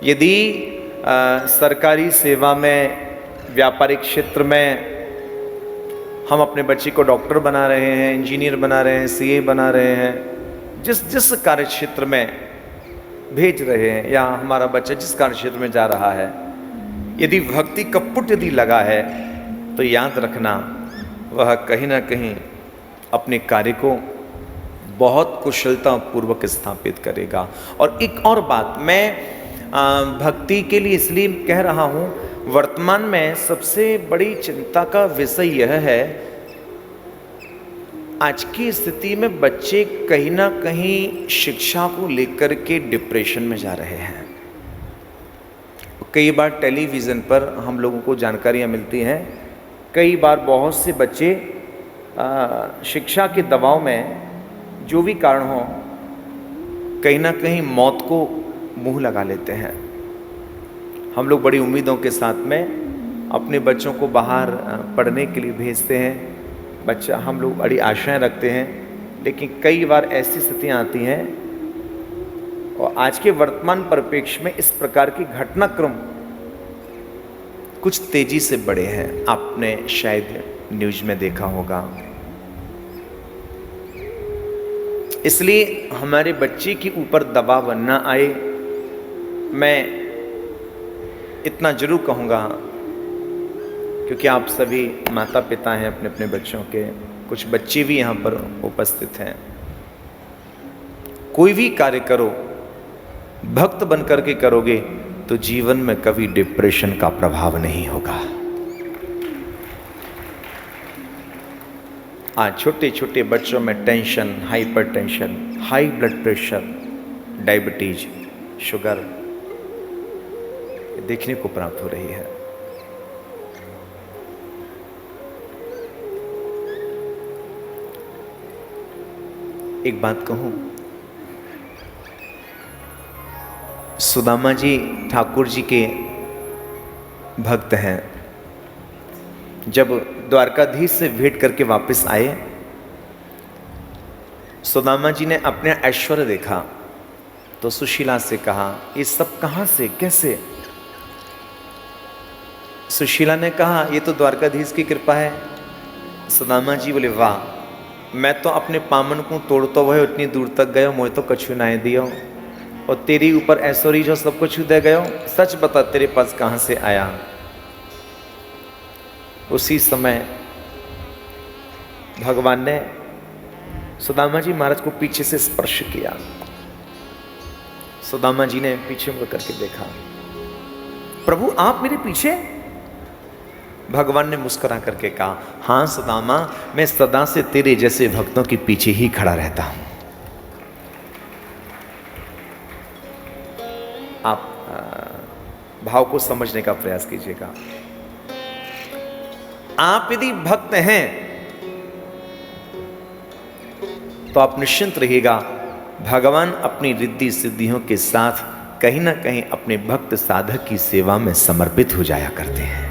यदि सरकारी सेवा में, व्यापारिक क्षेत्र में हम अपने बच्चे को डॉक्टर बना रहे हैं, इंजीनियर बना रहे हैं, सीए बना रहे हैं, जिस जिस कार्य क्षेत्र में भेज रहे हैं, या हमारा बच्चा जिस कार्य क्षेत्र में जा रहा है, यदि भक्ति का पुट यदि लगा है तो याद रखना वह कहीं ना कहीं अपने कार्य को बहुत कुशलता पूर्वक स्थापित करेगा। और एक और बात मैं भक्ति के लिए इसलिए कह रहा हूँ, वर्तमान में सबसे बड़ी चिंता का विषय यह है, आज की स्थिति में बच्चे कहीं ना कहीं शिक्षा को लेकर के डिप्रेशन में जा रहे हैं। कई बार टेलीविज़न पर हम लोगों को जानकारियाँ मिलती हैं, कई बार बहुत से बच्चे शिक्षा के दबाव में जो भी कारण हो कहीं ना कहीं मौत को मुंह लगा लेते हैं। हम लोग बड़ी उम्मीदों के साथ में अपने बच्चों को बाहर पढ़ने के लिए भेजते हैं, बच्चा हम लोग बड़ी आशाएं रखते हैं, लेकिन कई बार ऐसी स्थितियां आती हैं और आज के वर्तमान परिप्रेक्ष्य में इस प्रकार की घटनाक्रम कुछ तेजी से बढ़े हैं। आपने शायद न्यूज में देखा होगा। इसलिए हमारे बच्चे के ऊपर दबाव न आए। मैं इतना जरूर कहूँगा, क्योंकि आप सभी माता पिता हैं अपने अपने बच्चों के, कुछ बच्चे भी यहाँ पर उपस्थित हैं। कोई भी कार्य करो भक्त बन करके करोगे तो जीवन में कभी डिप्रेशन का प्रभाव नहीं होगा। आज छोटे छोटे बच्चों में tension, hyper tension, high blood pressure, diabetes, sugar देखने को प्राप्त हो रही है। एक बात कहूं, सुदामा जी ठाकुर जी के भक्त हैं। जब द्वारकाधीश से भेंट करके वापस आए, सुदामा जी ने अपने ऐश्वर्य देखा तो सुशीला से कहा, ये सब कहाँ से, कैसे? सुशीला ने कहा, ये तो द्वारकाधीश की कृपा है। सुदामा जी बोले, वाह, मैं तो अपने पामन को तोड़ता हुआ उतनी दूर तक गयो, मुझे तो कछु ना दियो, और तेरी ऊपर ऐश्वर्य जो सब कुछ दे गयो, सच बता तेरे पास कहाँ से आया? उसी समय भगवान ने सुदामा जी महाराज को पीछे से स्पर्श किया। सुदामा जी ने पीछे मुड़ करके देखा, प्रभु आप मेरे पीछे? भगवान ने मुस्कुरा करके कहा, हाँ सुदामा, मैं सदा से तेरे जैसे भक्तों के पीछे ही खड़ा रहता हूं। आप भाव को समझने का प्रयास कीजिएगा। आप यदि भक्त हैं तो आप निश्चिंत रहिएगा, भगवान अपनी रिद्धि सिद्धियों के साथ कहीं ना कहीं अपने भक्त साधक की सेवा में समर्पित हो जाया करते हैं।